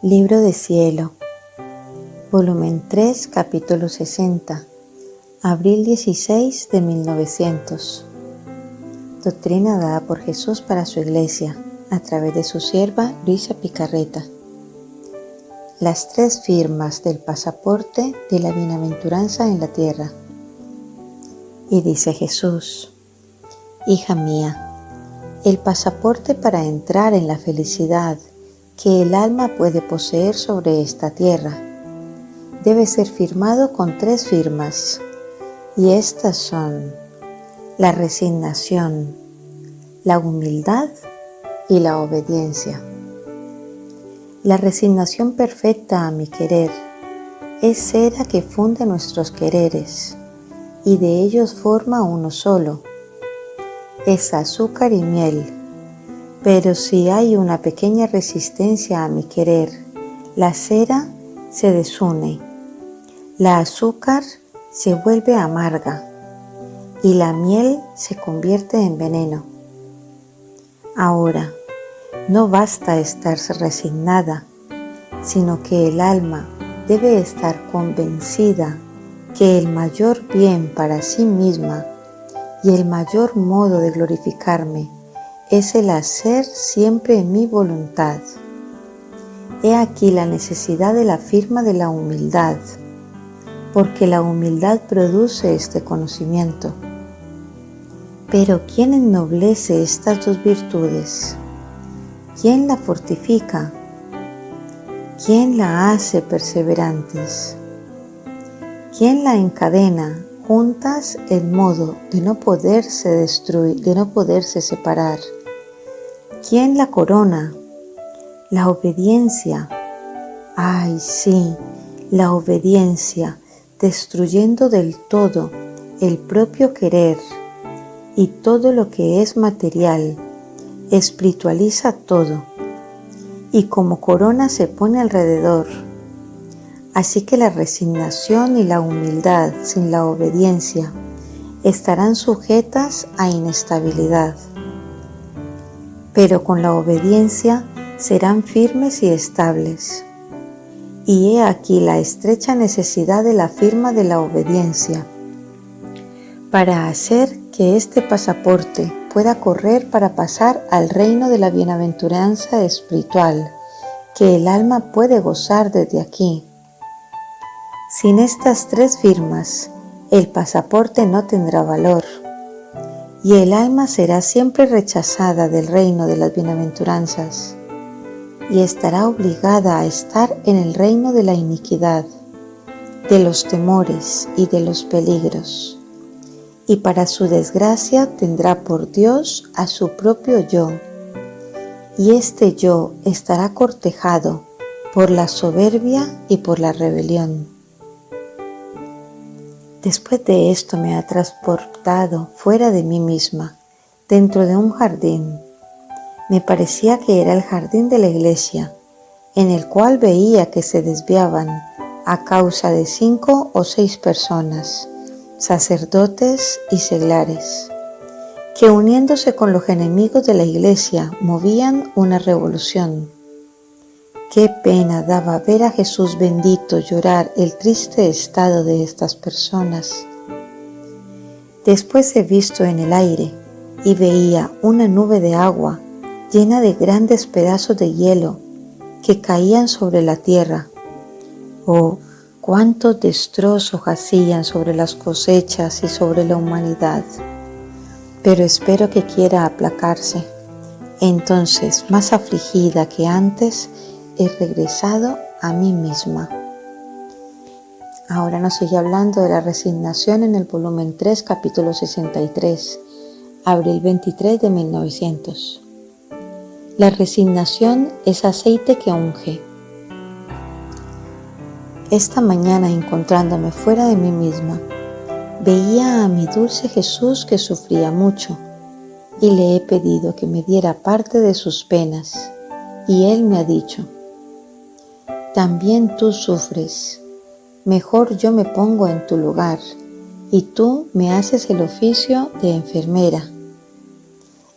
Libro de Cielo, volumen 3, capítulo 60, abril 16 de 1900. Doctrina dada por Jesús para su Iglesia, a través de su sierva Luisa Picarreta. Las 3 firmas del pasaporte de la bienaventuranza en la tierra. Y dice Jesús: Hija mía, el pasaporte para entrar en la felicidad que el alma puede poseer sobre esta tierra debe ser firmado con 3 firmas, y estas son la resignación, la humildad y la obediencia. La resignación perfecta a mi querer es cera que funde nuestros quereres y de ellos forma uno solo. Es azúcar y miel. Pero si hay una pequeña resistencia a mi querer, la cera se desune, la azúcar se vuelve amarga y la miel se convierte en veneno. Ahora, no basta estarse resignada, sino que el alma debe estar convencida que el mayor bien para sí misma y el mayor modo de glorificarme es el hacer siempre mi voluntad. He aquí la necesidad de la firma de la humildad, porque la humildad produce este conocimiento. Pero ¿quién ennoblece estas 2 virtudes? ¿Quién la fortifica? ¿Quién la hace perseverantes? ¿Quién la encadena juntas en modo de no poderse destruir, de no poderse separar? ¿Quién la corona? La obediencia. Ay, sí, la obediencia, destruyendo del todo el propio querer y todo lo que es material, espiritualiza todo y como corona se pone alrededor. Así que la resignación y la humildad sin la obediencia estarán sujetas a inestabilidad. Pero con la obediencia serán firmes y estables. Y he aquí la estrecha necesidad de la firma de la obediencia, para hacer que este pasaporte pueda correr para pasar al reino de la bienaventuranza espiritual, que el alma puede gozar desde aquí. Sin estas 3 firmas, el pasaporte no tendrá valor, y el alma será siempre rechazada del reino de las bienaventuranzas, y estará obligada a estar en el reino de la iniquidad, de los temores y de los peligros, y para su desgracia tendrá por Dios a su propio yo, y este yo estará cortejado por la soberbia y por la rebelión. Después de esto me ha transportado fuera de mí misma, dentro de un jardín. Me parecía que era el jardín de la iglesia, en el cual veía que se desviaban a causa de 5 o 6 personas, sacerdotes y seglares, que uniéndose con los enemigos de la iglesia movían una revolución. Qué pena daba ver a Jesús bendito llorar el triste estado de estas personas. Después he visto en el aire y veía una nube de agua llena de grandes pedazos de hielo que caían sobre la tierra. Oh, cuántos destrozos hacían sobre las cosechas y sobre la humanidad. Pero espero que quiera aplacarse. Entonces, más afligida que antes, he regresado a mí misma. Ahora nos sigue hablando de la resignación en el volumen 3, capítulo 63, abril 23 de 1900. La resignación es aceite que unge. Esta mañana, encontrándome fuera de mí misma, veía a mi dulce Jesús que sufría mucho, y le he pedido que me diera parte de sus penas, y Él me ha dicho: también tú sufres, mejor yo me pongo en tu lugar, y tú me haces el oficio de enfermera.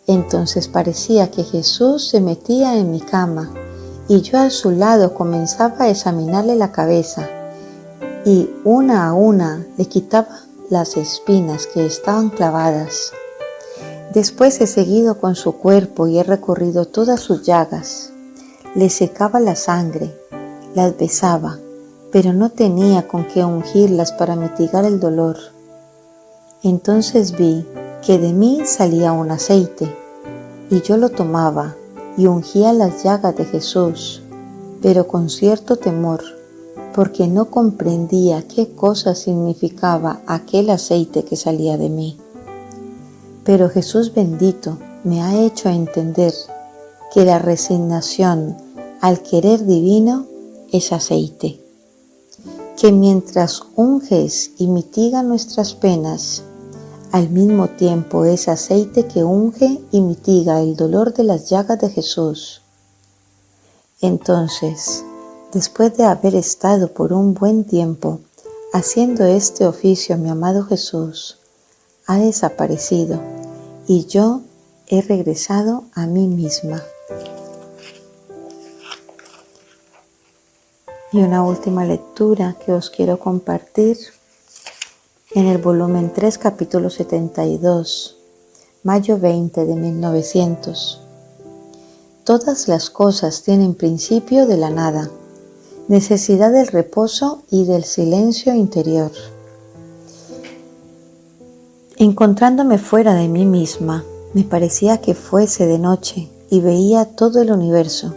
Entonces parecía que Jesús se metía en mi cama y yo a su lado comenzaba a examinarle la cabeza y una a una le quitaba las espinas que estaban clavadas. Después he seguido con su cuerpo y he recorrido todas sus llagas. Le secaba la sangre, las besaba, pero no tenía con qué ungirlas para mitigar el dolor. Entonces vi que de mí salía un aceite, y yo lo tomaba y ungía las llagas de Jesús, pero con cierto temor, porque no comprendía qué cosa significaba aquel aceite que salía de mí. Pero Jesús bendito me ha hecho entender que la resignación al querer divino es aceite, que mientras unges y mitiga nuestras penas, al mismo tiempo es aceite que unge y mitiga el dolor de las llagas de Jesús. Entonces, después de haber estado por un buen tiempo haciendo este oficio, mi amado Jesús ha desaparecido y yo he regresado a mí misma. Y una última lectura que os quiero compartir en el volumen 3, capítulo 72, mayo 20 de 1900. Todas las cosas tienen principio de la nada, necesidad del reposo y del silencio interior. Encontrándome fuera de mí misma, me parecía que fuese de noche y veía todo el universo,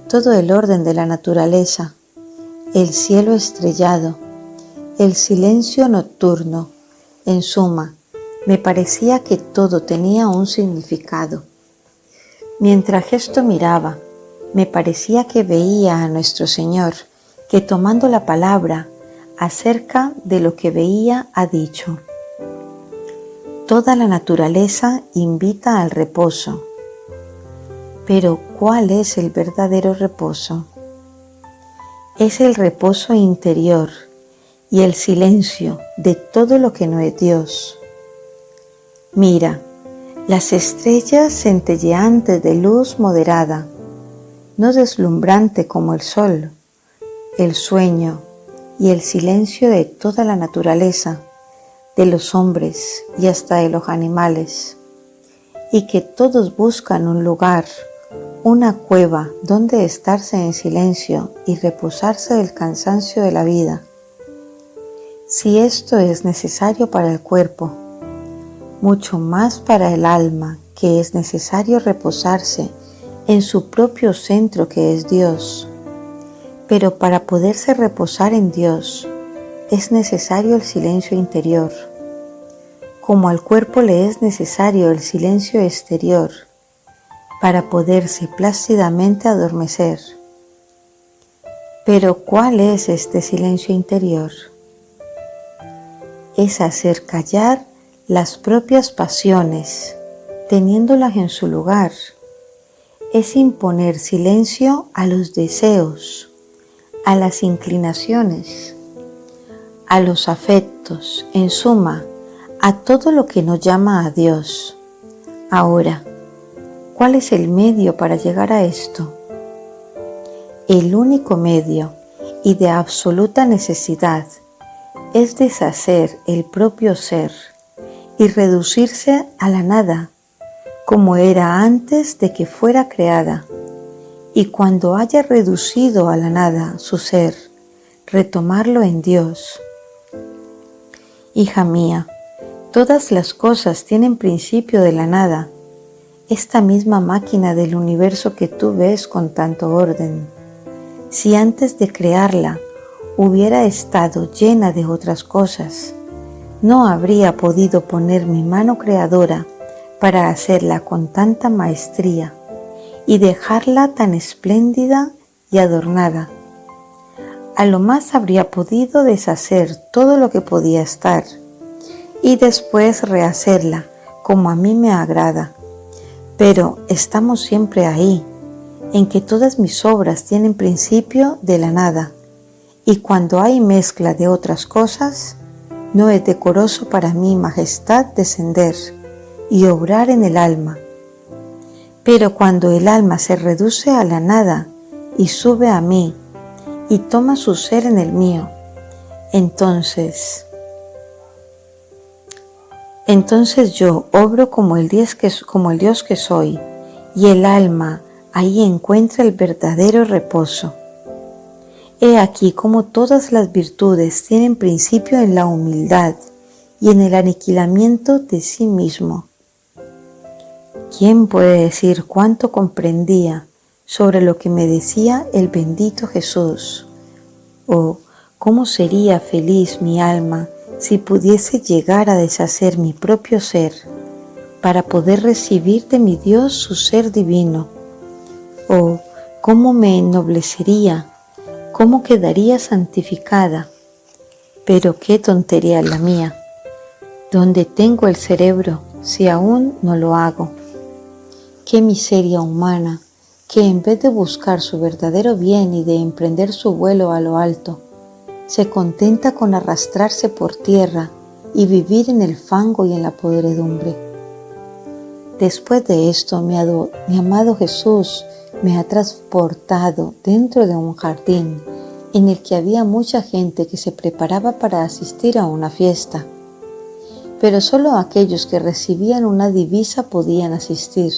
todo el orden de la naturaleza, el cielo estrellado, el silencio nocturno. En suma, me parecía que todo tenía un significado. Mientras esto miraba, me parecía que veía a nuestro Señor, que tomando la palabra acerca de lo que veía ha dicho: toda la naturaleza invita al reposo. Pero ¿cuál es el verdadero reposo? Es el reposo interior y el silencio de todo lo que no es Dios. Mira, las estrellas centelleantes de luz moderada, no deslumbrante como el sol, el sueño y el silencio de toda la naturaleza, de los hombres y hasta de los animales, y que todos buscan un lugar, una cueva donde estarse en silencio y reposarse del cansancio de la vida. Si esto es necesario para el cuerpo, mucho más para el alma, que es necesario reposarse en su propio centro que es Dios. Pero para poderse reposar en Dios, es necesario el silencio interior, como al cuerpo le es necesario el silencio exterior, para poderse plácidamente adormecer. Pero ¿cuál es este silencio interior? Es hacer callar las propias pasiones, teniéndolas en su lugar. Es imponer silencio a los deseos, a las inclinaciones, a los afectos, en suma, a todo lo que nos llama a Dios. Ahora, ¿cuál es el medio para llegar a esto? El único medio y de absoluta necesidad es deshacer el propio ser y reducirse a la nada, como era antes de que fuera creada, y cuando haya reducido a la nada su ser, retomarlo en Dios. Hija mía, todas las cosas tienen principio de la nada, esta misma máquina del universo que tú ves con tanto orden. Si antes de crearla hubiera estado llena de otras cosas, no habría podido poner mi mano creadora para hacerla con tanta maestría y dejarla tan espléndida y adornada. A lo más habría podido deshacer todo lo que podía estar y después rehacerla como a mí me agrada. Pero estamos siempre ahí, en que todas mis obras tienen principio de la nada, y cuando hay mezcla de otras cosas, no es decoroso para mi majestad descender y obrar en el alma. Pero cuando el alma se reduce a la nada y sube a mí y toma su ser en el mío. Entonces yo obro como el Dios que soy, y el alma ahí encuentra el verdadero reposo. He aquí como todas las virtudes tienen principio en la humildad y en el aniquilamiento de sí mismo. ¿Quién puede decir cuánto comprendía sobre lo que me decía el bendito Jesús? ¿O cómo sería feliz mi alma si pudiese llegar a deshacer mi propio ser para poder recibir de mi Dios su ser divino? ¿O cómo me ennoblecería? ¿Cómo quedaría santificada? Pero qué tontería la mía. ¿Dónde tengo el cerebro si aún no lo hago? Qué miseria humana que en vez de buscar su verdadero bien y de emprender su vuelo a lo alto, se contenta con arrastrarse por tierra y vivir en el fango y en la podredumbre. Después de esto, mi amado Jesús me ha transportado dentro de un jardín en el que había mucha gente que se preparaba para asistir a una fiesta. Pero solo aquellos que recibían una divisa podían asistir.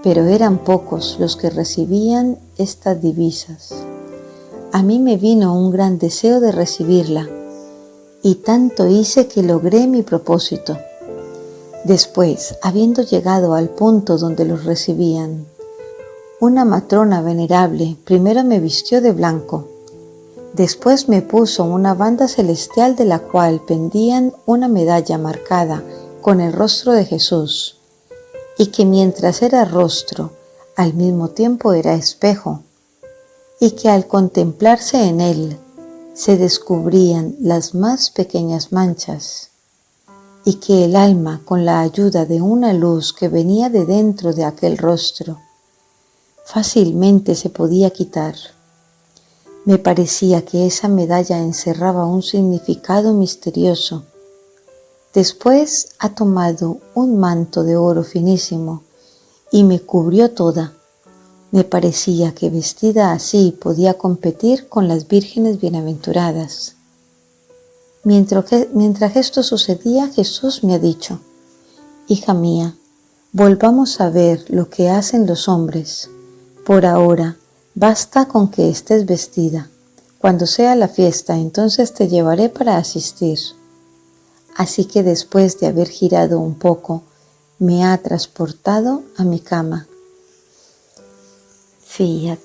Pero eran pocos los que recibían estas divisas. A mí me vino un gran deseo de recibirla, y tanto hice que logré mi propósito. Después, habiendo llegado al punto donde los recibían, una matrona venerable primero me vistió de blanco, después me puso una banda celestial de la cual pendían una medalla marcada con el rostro de Jesús, y que mientras era rostro, al mismo tiempo era espejo, y que al contemplarse en él se descubrían las más pequeñas manchas, y que el alma, con la ayuda de una luz que venía de dentro de aquel rostro, fácilmente se podía quitar. Me parecía que esa medalla encerraba un significado misterioso. Después ha tomado un manto de oro finísimo y me cubrió toda. Me parecía que vestida así podía competir con las vírgenes bienaventuradas. Mientras esto sucedía, Jesús me ha dicho: hija mía, volvamos a ver lo que hacen los hombres. Por ahora, basta con que estés vestida. Cuando sea la fiesta, entonces te llevaré para asistir. Así que después de haber girado un poco, me ha transportado a mi cama. Fiat.